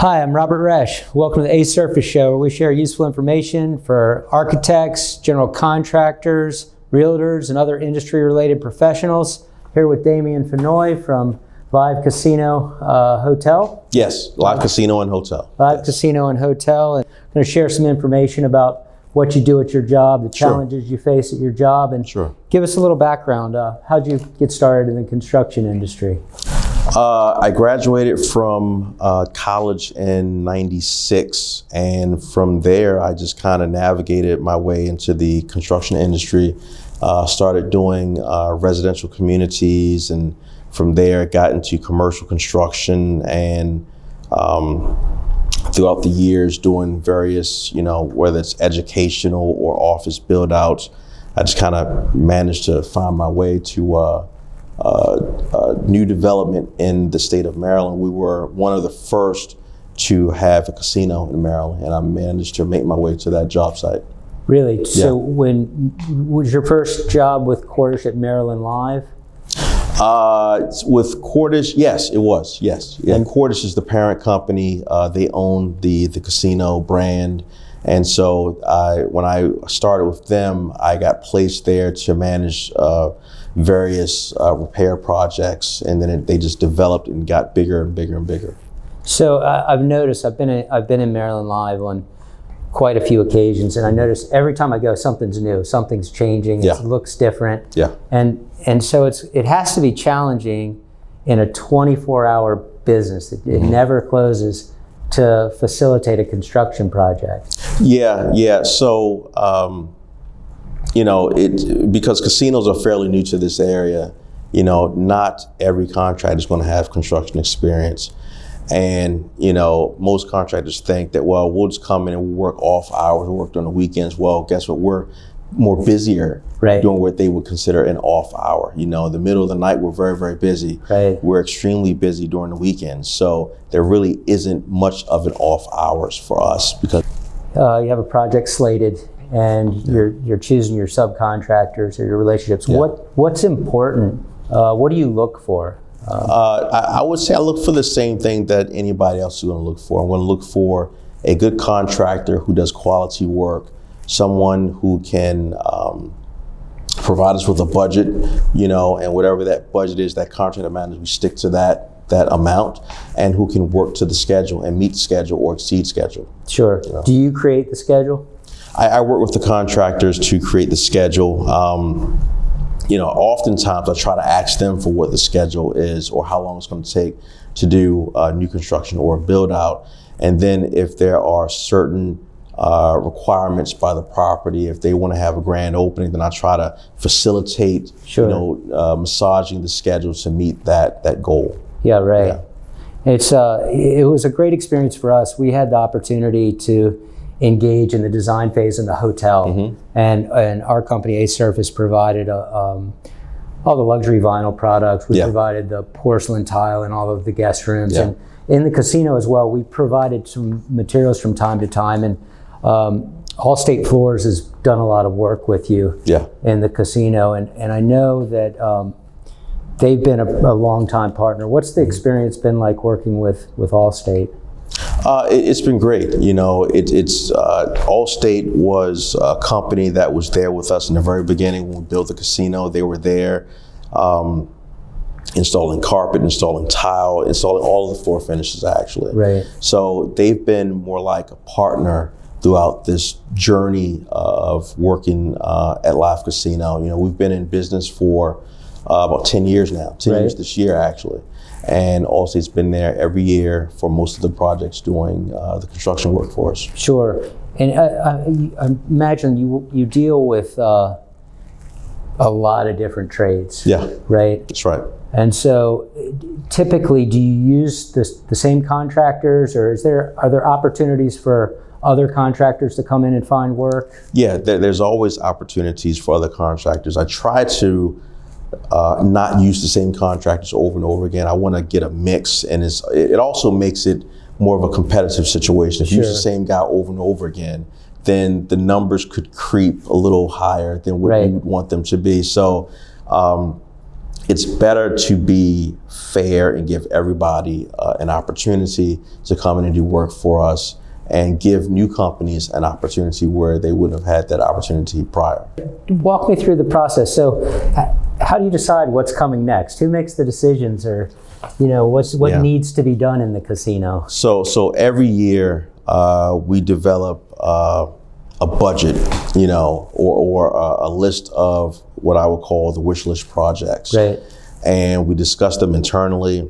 Hi, I'm Robert Resch. Welcome to the Asurface Show, where we share useful information for architects, general contractors, realtors, and other industry-related professionals. Here with Damion Fennoy from Live Casino Hotel. Yes, Live Casino and Hotel. Live Casino and Hotel. And I'm going to share some information about what you do at your job, the challenges you face at your job, and give us a little background. How'd you get started in the construction industry? I graduated from college in '96, and from there I just kind of navigated my way into the construction industry. Started doing residential communities, and from there got into commercial construction, and throughout the years doing various, whether it's educational or office build outs, I just kind of managed to find my way to new development in the state of Maryland. We were one of the first to have a casino in Maryland, and I managed to make my way to that job site. Really? Yeah. So when was your first job with Cordish at Maryland Live? With Cordish, yes, it was, yes. Yeah, and Cordish is the parent company. They own the casino brand. And so when I started with them, I got placed there to manage various repair projects, and then they just developed and got bigger and bigger and bigger. So I've noticed, I've been in Maryland Live on quite a few occasions, and I notice every time I go, something's new, something's changing, it looks different. Yeah. And so it has to be challenging in a 24-hour business. It never closes, to facilitate a construction project. Yeah. So, because casinos are fairly new to this area, not every contractor is going to have construction experience. And, most contractors think that, well, we'll just come in and we'll work off hours, we'll work on the weekends. Well, guess what? We're more busier doing what they would consider an off hour. The middle of the night, we're very, very busy. Right. We're extremely busy during the weekends. So there really isn't much of an off hours for us, because you have a project slated and you're choosing your subcontractors or your relationships. Yeah. What's important? What do you look for? I would say I look for the same thing that anybody else is going to look for. I'm going to look for a good contractor who does quality work, someone who can provide us with a budget, and whatever that budget is, that contractor manager, we stick to that amount, and who can work to the schedule and meet schedule or exceed schedule. Sure. Do you create the schedule? I work with the contractors to create the schedule. Oftentimes I try to ask them for what the schedule is or how long it's going to take to do new construction or a build out. And then if there are certain requirements by the property, if they want to have a grand opening, then I try to facilitate, massaging the schedule to meet that goal. Yeah, right. Yeah. It was a great experience for us. We had the opportunity to engage in the design phase in the hotel, and our company Asurface provided all the luxury vinyl products. We provided the porcelain tile in all of the guest rooms, and in the casino as well. We provided some materials from time to time, and Allstate Floors has done a lot of work with you in the casino, and I know that they've been a long-time partner. What's the experience been like working with Allstate? It's been great. Allstate was a company that was there with us in the very beginning when we built the casino. They were there installing carpet, installing tile, installing all of the floor finishes, actually. Right. So they've been more like a partner throughout this journey of working at Live Casino. We've been in business for about 10 years now, 10 years this year, actually. And Allstate's been there every year for most of the projects doing the construction work for us. Sure. And I imagine you deal with a lot of different trades. Yeah. Right? That's right. And so typically, do you use the same contractors, or are there opportunities for other contractors to come in and find work? Yeah, there's always opportunities for other contractors. I try to not use the same contractors over and over again. I want to get a mix, and it also makes it more of a competitive situation. If you use the same guy over and over again, then the numbers could creep a little higher than what you would want them to be. So it's better to be fair and give everybody an opportunity to come in and do work for us, and give new companies an opportunity where they wouldn't have had that opportunity prior. Walk me through the process. So how do you decide what's coming next? Who makes the decisions, or what needs to be done in the casino? So every year we develop a budget, or a list of what I would call the wish list projects. Right. And we discuss them internally,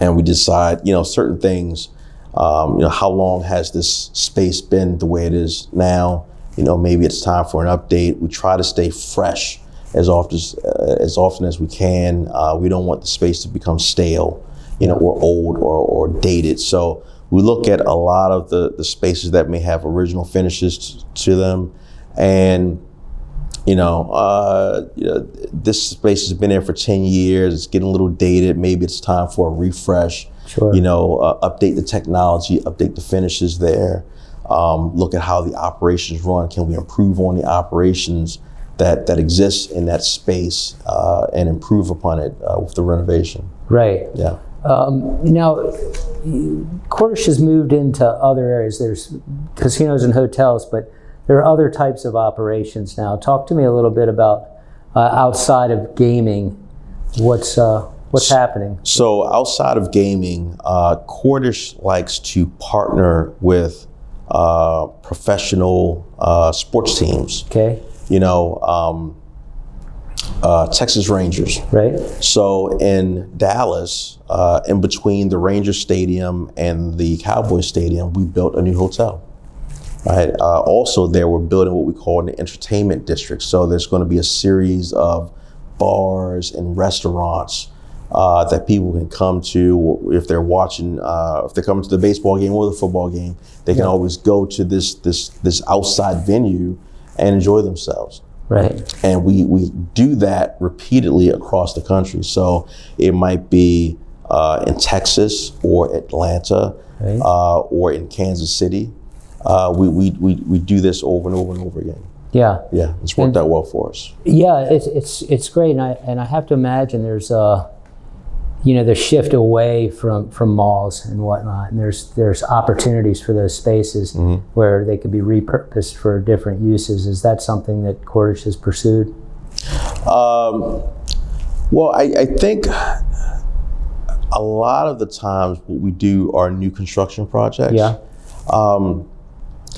and we decide, certain things. How long has this space been the way it is now? Maybe it's time for an update. We try to stay fresh as often as we can. We don't want the space to become stale, or old or dated. So we look at a lot of the spaces that may have original finishes to them, and this space has been there for 10 years. It's getting a little dated. Maybe it's time for a refresh. Sure. Update the technology, update the finishes there. Look at how the operations run. Can we improve on the operations that exists in that space, and improve upon it with the renovation? Right. Yeah. Now, Cordish has moved into other areas. There's casinos and hotels, but there are other types of operations now. Talk to me a little bit about outside of gaming, what's happening? So outside of gaming, Cordish likes to partner with professional sports teams. Okay. Texas Rangers. Right. So in Dallas, in between the Ranger Stadium and the Cowboys Stadium, we built a new hotel. Right. Also, there we're building what we call an entertainment district. So there's going to be a series of bars and restaurants that people can come to if they're watching. If they're coming to the baseball game or the football game, they can always go to this outside venue and enjoy themselves. Right. And we do that repeatedly across the country. So it might be in Texas or Atlanta, right, or in Kansas City. We do this over and over and over again. Yeah. Yeah, it's worked out well for us. Yeah, it's great, and I have to imagine there's the shift away from malls and whatnot, and there's opportunities for those spaces where they could be repurposed for different uses. Is that something that Cordish has pursued? Well, I think a lot of the times what we do are new construction projects. Yeah.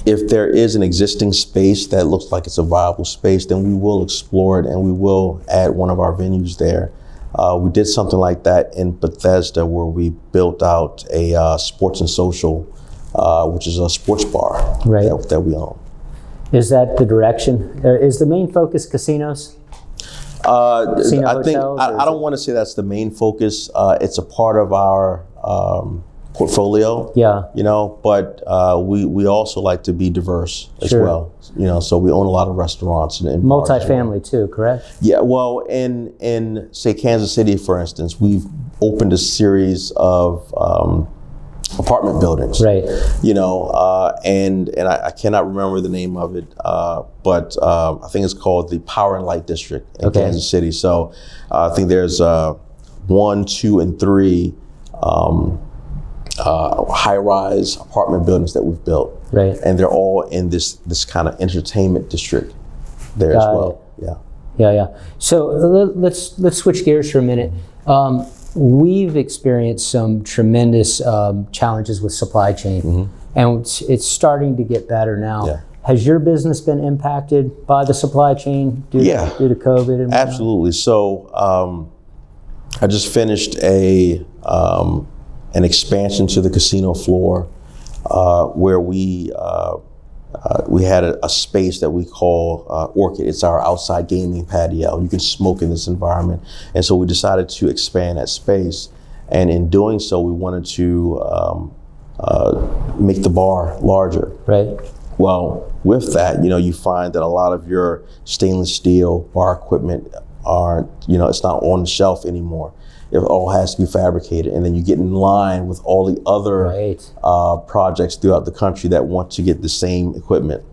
If there is an existing space that looks like it's a viable space, then we will explore it and we will add one of our venues there. We did something like that in Bethesda where we built out a sports and social, which is a sports bar, right, that we own. Is that the direction? Is the main focus casinos? Casino I think hotels, I don't want to say that's the main focus. It's a part of our portfolio. Yeah. But we also like to be diverse as well. So we own a lot of restaurants and multifamily too, correct? Yeah. Well, in say Kansas City, for instance, we've opened a series of apartment buildings. Right. And I cannot remember the name of it, but I think it's called the Power and Light District in Kansas City. So I think there's 1, 2, and 3 high-rise apartment buildings that we've built. Right. And they're all in this kind of entertainment district there as well. Yeah. So let's switch gears for a minute. We've experienced some tremendous challenges with supply chain, and it's starting to get better now. Yeah. Has your business been impacted by the supply chain due to COVID? And absolutely. So I just finished an expansion to the casino floor where we had a space that we call Orchid. It's our outside gaming patio. You can smoke in this environment. And so we decided to expand that space. And in doing so, we wanted to make the bar larger. Right. Well, with that, you find that a lot of your stainless steel bar equipment aren't, it's not on the shelf anymore. It all has to be fabricated, and then you get in line with all the other projects throughout the country that want to get the same equipment.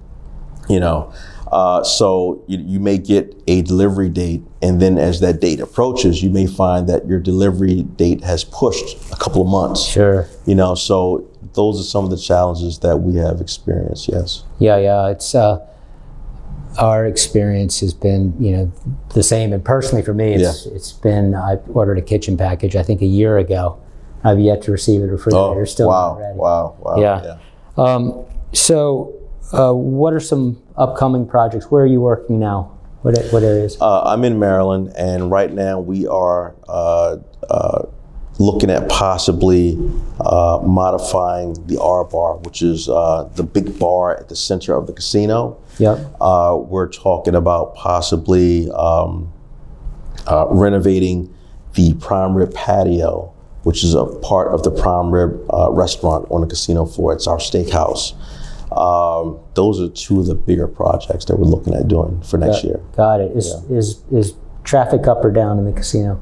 So you may get a delivery date And then as that date approaches, you may find that your delivery date has pushed a couple of months. Sure. You know, so those are some of the challenges that we have experienced, yes. Yeah. It's our experience has been, the same. And personally for me, it's been, I ordered a kitchen package, I think a year ago. I've yet to receive a refrigerator. Still not ready. Wow. Yeah. So what are some upcoming projects? Where are you working now? What areas? I'm in Maryland, and right now we are looking at possibly modifying the R bar, which is the big bar at the center of the casino. Yep. We're talking about possibly renovating the prime rib patio, which is a part of the prime rib restaurant on the casino floor. It's our steakhouse. Those are two of the bigger projects that we're looking at doing for next year. Got it. Is traffic up or down in the casino?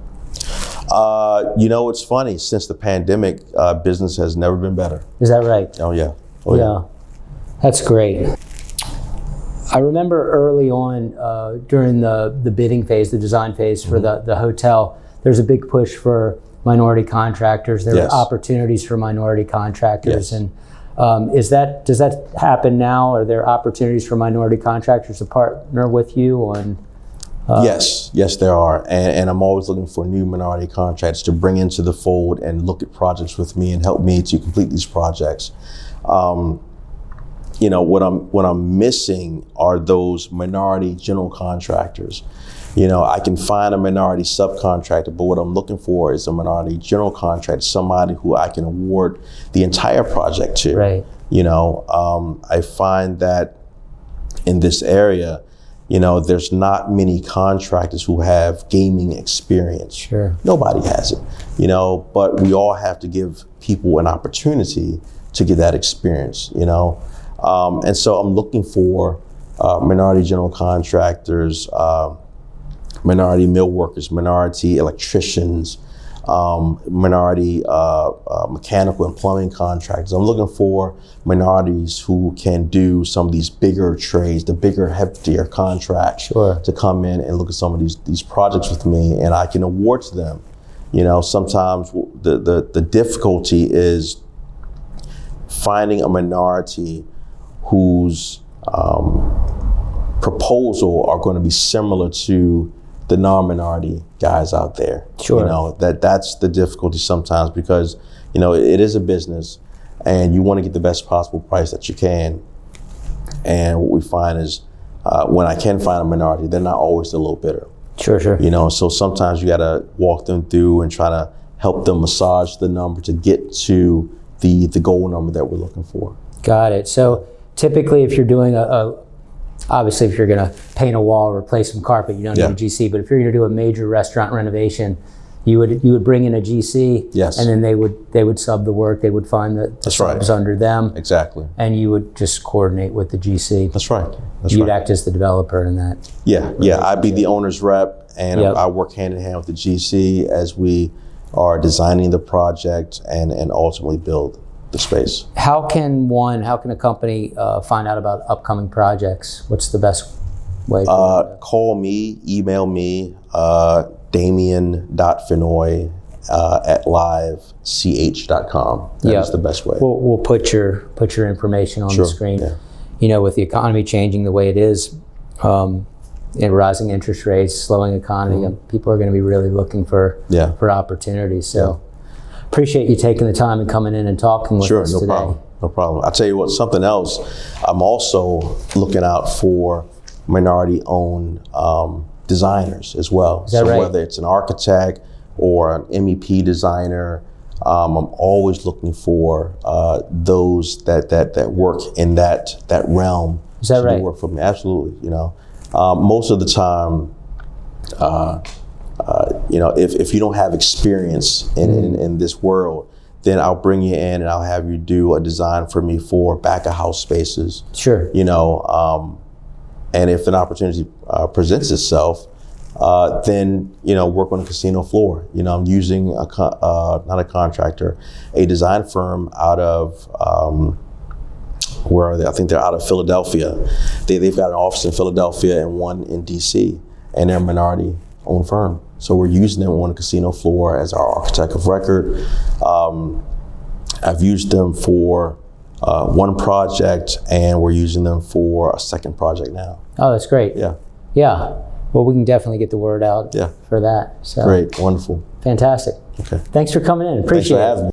It's funny. Since the pandemic, business has never been better. Is that right? Oh, yeah. Yeah. That's great. I remember early on during the bidding phase, the design phase for the hotel, there's a big push for minority contractors. There are opportunities for minority contractors. And does that happen now? Are there opportunities for minority contractors to partner with you on? Yes, there are. And I'm always looking for new minority contractors to bring into the fold and look at projects with me and help me to complete these projects. What I'm missing are those minority general contractors. I can find a minority subcontractor, but what I'm looking for is a minority general contractor, somebody who I can award the entire project to. Right. I find that in this area, there's not many contractors who have gaming experience. Sure. Nobody has it, but we all have to give people an opportunity to get that experience, and so I'm looking for minority general contractors, minority mill workers, minority electricians, minority mechanical and plumbing contractors. I'm looking for minorities who can do some of these bigger trades, the bigger, heftier contracts, to come in and look at some of these projects with me, and I can award to them. Sometimes the difficulty is finding a minority whose proposal are going to be similar to the non-minority guys out there. Sure. That's the difficulty sometimes, because it is a business and you want to get the best possible price that you can. And what we find is when I can find a minority, they're not always the low bidder. Sure. So sometimes you got to walk them through and try to help them massage the number to get to the goal number that we're looking for. Got it. So typically if you're doing obviously if you're going to paint a wall or replace some carpet, you don't need a GC, but if you're going to do a major restaurant renovation, you would bring in a GC, and then they would sub the work. They would find the subs under them. Exactly. And you would just coordinate with the GC. That's right. You'd act as the developer in that. Yeah. I'd be the owner's rep, and I work hand in hand with the GC as we are designing the project and ultimately build the space. How can a company find out about upcoming projects? What's the best way? Call me, email me, Damion.Fennoy at livech.com. That is the best way. We'll put your information on the screen. Yeah. With the economy changing the way it is, and rising interest rates, slowing economy, people are going to be really looking for opportunities. So. Appreciate you taking the time and coming in and talking with us today. No problem. I'll tell you what, something else, I'm also looking out for minority-owned designers as well. Is that right? Whether it's an architect or an MEP designer, I'm always looking for those that work in that realm. Is that right? Work for me. Absolutely. Most of the time, if you don't have experience in this world, then I'll bring you in and I'll have you do a design for me for back of house spaces. Sure. And if an opportunity presents itself, then work on a casino floor. I'm using not a contractor, a design firm out of where are they? I think they're out of Philadelphia. They've got an office in Philadelphia and one in DC, and they're minority own firm. So we're using them on the casino floor as our architect of record. I've used them for one project, and we're using them for a second project now. Oh, that's great. Yeah. Yeah. Well, we can definitely get the word out Yeah. for that. So Great. Wonderful. fantastic. Okay. Thanks for coming in. Appreciate it. Thanks for having me.